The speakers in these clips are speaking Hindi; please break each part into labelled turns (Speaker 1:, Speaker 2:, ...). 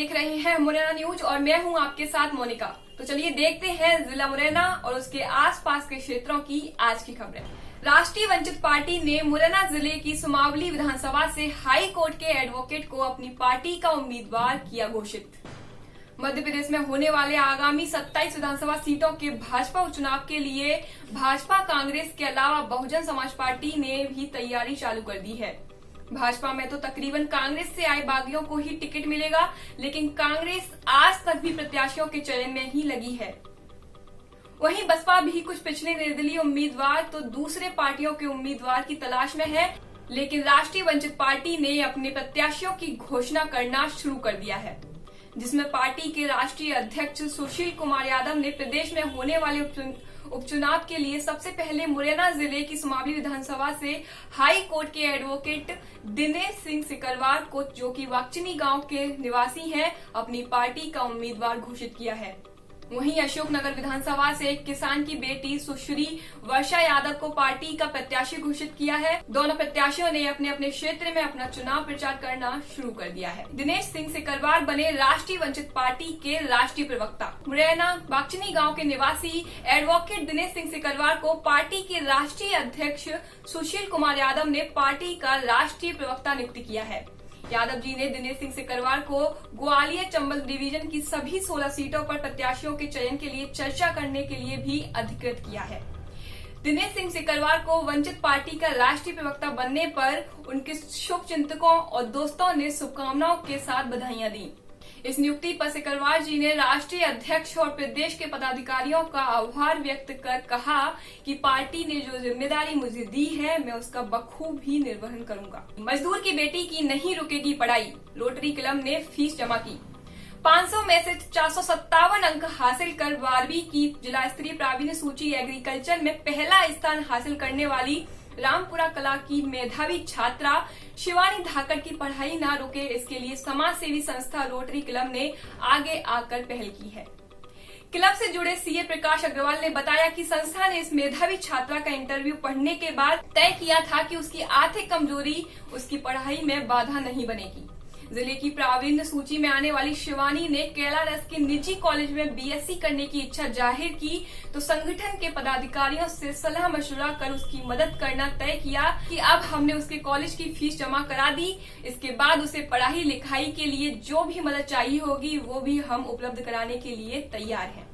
Speaker 1: देख रहे हैं मुरैना न्यूज और मैं हूं आपके साथ मोनिका। तो चलिए देखते हैं जिला मुरैना और उसके आसपास के क्षेत्रों की आज की खबरें। राष्ट्रीय वंचित पार्टी ने मुरैना जिले की सुमावली विधानसभा से हाई कोर्ट के एडवोकेट को अपनी पार्टी का उम्मीदवार किया घोषित। मध्य प्रदेश में होने वाले आगामी 27 विधानसभा सीटों के भाजपा उपचुनाव के लिए भाजपा कांग्रेस के अलावा बहुजन समाज पार्टी ने भी तैयारी चालू कर दी है। भाजपा में तो तकरीबन कांग्रेस से आए बागियों को ही टिकट मिलेगा, लेकिन कांग्रेस आज तक भी प्रत्याशियों के चयन में ही लगी है। वहीं बसपा भी कुछ पिछले निर्दलीय उम्मीदवार तो दूसरे पार्टियों के उम्मीदवार की तलाश में है, लेकिन राष्ट्रीय वंचित पार्टी ने अपने प्रत्याशियों की घोषणा करना शुरू कर दिया है, जिसमें पार्टी के राष्ट्रीय अध्यक्ष सुशील कुमार यादव ने प्रदेश में होने वाले उपचुनाव के लिए सबसे पहले मुरैना जिले की सुमावली विधानसभा से हाई कोर्ट के एडवोकेट दिनेश सिंह सिकरवार को, जो कि वाकचनी गांव के निवासी हैं, अपनी पार्टी का उम्मीदवार घोषित किया है। वहीं अशोकनगर विधानसभा से एक किसान की बेटी सुश्री वर्षा यादव को पार्टी का प्रत्याशी घोषित किया है। दोनों प्रत्याशियों ने अपने अपने क्षेत्र में अपना चुनाव प्रचार करना शुरू कर दिया है। दिनेश सिंह सिकरवार बने राष्ट्रीय वंचित पार्टी के राष्ट्रीय प्रवक्ता। मुरैना वाकचनी गांव के निवासी एडवोकेट दिनेश सिंह सिकरवार को पार्टी के राष्ट्रीय अध्यक्ष सुशील कुमार यादव ने पार्टी का राष्ट्रीय प्रवक्ता नियुक्त किया है। यादव जी ने दिनेश सिंह सिकरवार को ग्वालियर चंबल डिवीजन की सभी 16 सीटों पर प्रत्याशियों के चयन के लिए चर्चा करने के लिए भी अधिकृत किया है। दिनेश सिंह सिकरवार को वंचित पार्टी का राष्ट्रीय प्रवक्ता बनने पर उनके शुभचिंतकों और दोस्तों ने शुभकामनाओं के साथ बधाइयां दी। इस नियुक्ति पर सिकरवार जी ने राष्ट्रीय अध्यक्ष और प्रदेश के पदाधिकारियों का आभार व्यक्त कर कहा कि पार्टी ने जो जिम्मेदारी मुझे दी है, मैं उसका बखूबी निर्वहन करूंगा। मजदूर की बेटी की नहीं रुकेगी पढ़ाई, रोटरी क्लब ने फीस जमा की। 500 में से 457 अंक हासिल कर 12वीं की जिला स्तरीय प्रावीण्य सूची एग्रीकल्चर में पहला स्थान हासिल करने वाली रामपुरा कला की मेधावी छात्रा शिवानी धाकड़ की पढ़ाई न रुके, इसके लिए समाज सेवी संस्था रोटरी क्लब ने आगे आकर पहल की है। क्लब से जुड़े सीए प्रकाश अग्रवाल ने बताया कि संस्था ने इस मेधावी छात्रा का इंटरव्यू पढ़ने के बाद तय किया था कि उसकी आर्थिक कमजोरी उसकी पढ़ाई में बाधा नहीं बनेगी। जिले की प्रावीण्य सूची में आने वाली शिवानी ने केलारस के निजी कॉलेज में बीएससी करने की इच्छा जाहिर की, तो संगठन के पदाधिकारियों से सलाह मशवरा कर उसकी मदद करना तय किया कि अब हमने उसके कॉलेज की फीस जमा करा दी, इसके बाद उसे पढ़ाई लिखाई के लिए जो भी मदद चाहिए होगी वो भी हम उपलब्ध कराने के लिए तैयार हैं।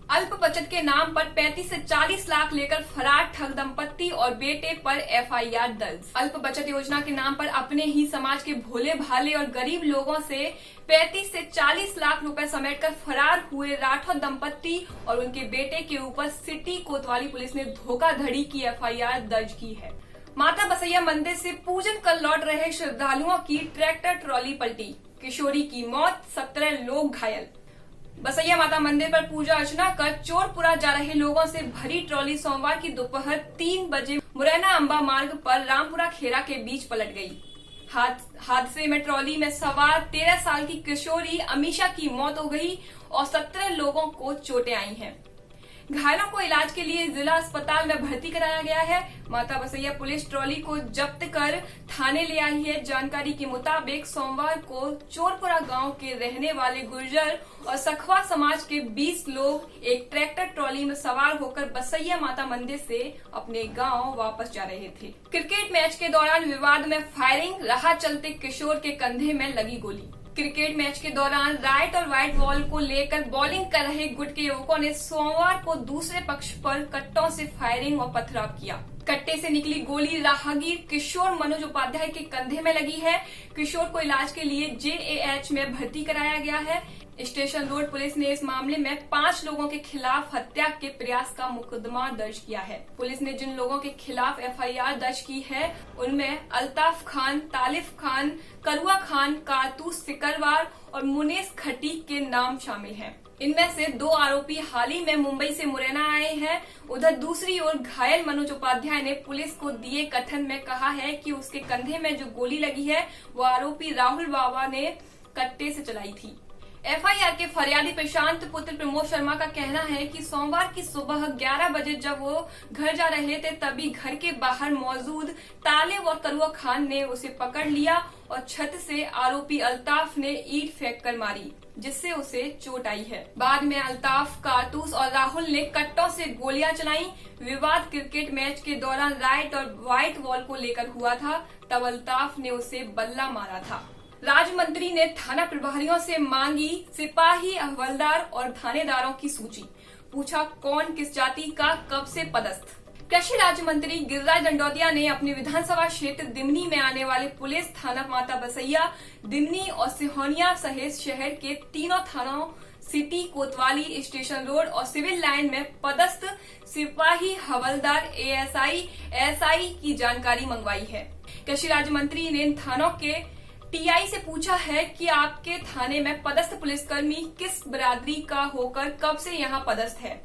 Speaker 1: अल्प बचत के नाम पर 35 से 40 लाख लेकर फरार ठग दंपत्ति और बेटे पर एफआईआर दर्ज। अल्प बचत योजना के नाम पर अपने ही समाज के भोले भाले और गरीब लोगों से 35 से 40 लाख रुपए समेटकर फरार हुए राठौर दंपत्ति और उनके बेटे के ऊपर सिटी कोतवाली पुलिस ने धोखाधड़ी की एफआईआर दर्ज की है। माता बसैया मंदिर से पूजन कर लौट रहे श्रद्धालुओं की ट्रैक्टर ट्रॉली पलटी, किशोरी की मौत, 17 लोग घायल। बसैया माता मंदिर पर पूजा अर्चना कर चोरपुरा जा रहे लोगों से भरी ट्रॉली सोमवार की दोपहर 3 बजे मुरैना अंबा मार्ग पर रामपुरा खेरा के बीच पलट गई। हादसे में ट्रॉली में सवार 13 साल की किशोरी अमीशा की मौत हो गई और 17 लोगों को चोटें आई हैं। घायलों को इलाज के लिए जिला अस्पताल में भर्ती कराया गया है। माता बसैया पुलिस ट्रॉली को जब्त कर थाने ले आई है। जानकारी के मुताबिक सोमवार को चोरपुरा गांव के रहने वाले गुर्जर और सखवा समाज के 20 लोग एक ट्रैक्टर ट्रॉली में सवार होकर बसैया माता मंदिर से अपने गांव वापस जा रहे थे। क्रिकेट मैच के दौरान विवाद में फायरिंग, राह चलते किशोर के कंधे में लगी गोली। क्रिकेट मैच के दौरान राइट और व्हाइट बॉल को लेकर बॉलिंग कर रहे गुट के युवकों ने सोमवार को दूसरे पक्ष पर कट्टों से फायरिंग और पथराव किया। कट्टे से निकली गोली राहगीर किशोर मनोज उपाध्याय के कंधे में लगी है। किशोर को इलाज के लिए जेएएच में भर्ती कराया गया है। स्टेशन रोड पुलिस ने इस मामले में 5 लोगों के खिलाफ हत्या के प्रयास का मुकदमा दर्ज किया है। पुलिस ने जिन लोगों के खिलाफ एफआईआर दर्ज की है उनमें अल्ताफ खान, तालिफ खान, करुआ खान, कारतूस सिकरवार और मुनेश खटीक के नाम शामिल हैं। इनमें से 2 आरोपी हाल ही में मुंबई से मुरैना आए हैं। उधर दूसरी ओर घायल मनोज उपाध्याय ने पुलिस को दिए कथन में कहा है कि उसके कंधे में जो गोली लगी है वो आरोपी राहुल बाबा ने कट्टे से चलाई थी। एफआईआर के फरियादी प्रशांत पुत्र प्रमोद शर्मा का कहना है कि सोमवार की सुबह 11 बजे जब वो घर जा रहे थे तभी घर के बाहर मौजूद तालिब और करुआ खान ने उसे पकड़ लिया और छत से आरोपी अल्ताफ ने ईंट फेंक कर मारी, जिससे उसे चोट आई है। बाद में अल्ताफ, कारतूस और राहुल ने कट्टों से गोलियां चलाई। विवाद क्रिकेट मैच के दौरान राइट और व्हाइट बॉल को लेकर हुआ था, तब अल्ताफ ने उसे बल्ला मारा था। राज्य मंत्री ने थाना प्रभारियों से मांगी सिपाही, हवलदार और थानेदारों की सूची। पूछा कौन किस जाति का, कब से पदस्थ। कृषि राज्य मंत्री गिरिराज दंडोतिया ने अपने विधानसभा क्षेत्र दिमनी में आने वाले पुलिस थाना माता बसैया, दिमनी और सिहोनिया सहित शहर के तीनों थानों सिटी, कोतवाली, स्टेशन रोड और सिविल लाइन में पदस्थ सिपाही, हवलदार, एएसआई, एसआई की जानकारी मंगवाई है। कृषि राज्य मंत्री ने इन थानों के टीआई से पूछा है कि आपके थाने में पदस्थ पुलिसकर्मी किस बिरादरी का होकर कब से यहां पदस्थ है।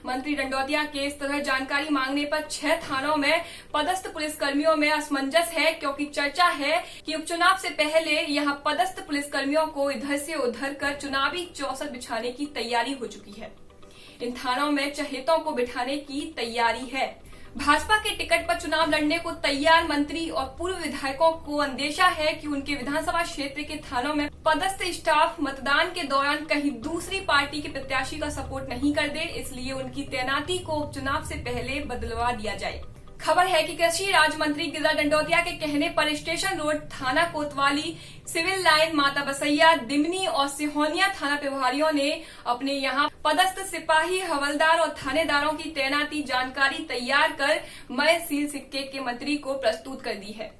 Speaker 1: मंत्री दंडोतिया के इस तरह जानकारी मांगने पर 6 थानों में पदस्थ पुलिसकर्मियों में असमंजस है, क्योंकि चर्चा है कि उपचुनाव से पहले यहां पदस्थ पुलिसकर्मियों को इधर से उधर कर चुनावी चौसर बिछाने की तैयारी हो चुकी है। इन थानों में चहेतों को बिठाने की तैयारी है। भाजपा के टिकट पर चुनाव लड़ने को तैयार मंत्री और पूर्व विधायकों को अंदेशा है कि उनके विधानसभा क्षेत्र के थानों में पदस्थ स्टाफ मतदान के दौरान कहीं दूसरी पार्टी के प्रत्याशी का सपोर्ट नहीं कर दे, इसलिए उनकी तैनाती को उपचुनाव से पहले बदलवा दिया जाए। खबर है कि कृषि राज्य मंत्री गिरिराज दंडोतिया के कहने पर स्टेशन रोड, थाना कोतवाली, सिविल लाइन, माता बसैया, दिमनी और सिहोनिया थाना प्रभारियों ने अपने यहां पदस्थ सिपाही, हवलदार और थानेदारों की तैनाती जानकारी तैयार कर मय सील सिक्के के मंत्री को प्रस्तुत कर दी है।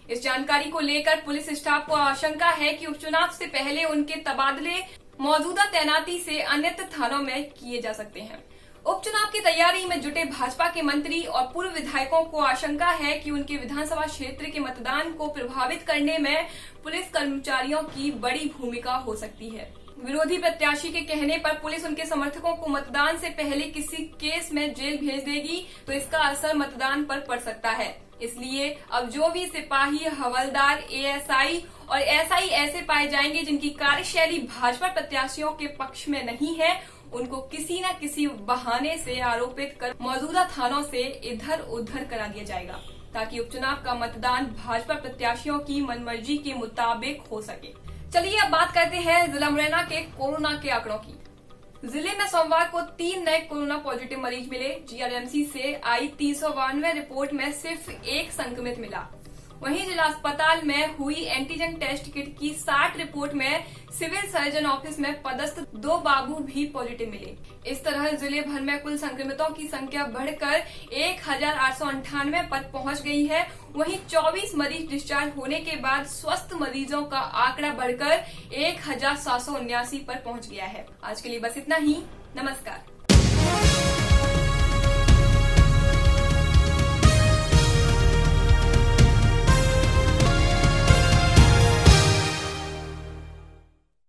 Speaker 1: इस जानकारी को लेकर पुलिस स्टाफ को आशंका है कि उपचुनाव से पहले उनके तबादले मौजूदा तैनाती से अन्यत्र थानों में किए जा सकते हैं। उपचुनाव की तैयारी में जुटे भाजपा के मंत्री और पूर्व विधायकों को आशंका है कि उनके विधानसभा क्षेत्र के मतदान को प्रभावित करने में पुलिस कर्मचारियों की बड़ी भूमिका हो सकती है। विरोधी प्रत्याशी के कहने पर पुलिस उनके समर्थकों को मतदान से पहले किसी केस में जेल भेज देगी तो इसका असर मतदान पर पड़ सकता है। इसलिए अब जो भी सिपाही, हवलदार, एएसआई और एसआई ऐसे पाए जाएंगे जिनकी कार्यशैली भाजपा प्रत्याशियों के पक्ष में नहीं है, उनको किसी न किसी बहाने से आरोपित कर मौजूदा थानों से इधर उधर करा दिया जाएगा, ताकि उपचुनाव का मतदान भाजपा प्रत्याशियों की मनमर्जी के मुताबिक हो सके। चलिए अब बात करते हैं जिला मुरैना के कोरोना के आंकड़ों की। जिले में सोमवार को 3 नए कोरोना पॉजिटिव मरीज मिले। जीआरएमसी से आई 392 रिपोर्ट में सिर्फ 1 संक्रमित मिला। वहीं जिला अस्पताल में हुई एंटीजन टेस्ट किट की 60 रिपोर्ट में सिविल सर्जन ऑफिस में पदस्थ 2 बाबू भी पॉजिटिव मिले। इस तरह जिले भर में कुल संक्रमितों की संख्या बढ़कर 1898 पर पहुंच गई है। वहीं 24 मरीज डिस्चार्ज होने के बाद स्वस्थ मरीजों का आंकड़ा बढ़कर 1779 पर पहुंच गया है। आज के लिए बस इतना ही। नमस्कार।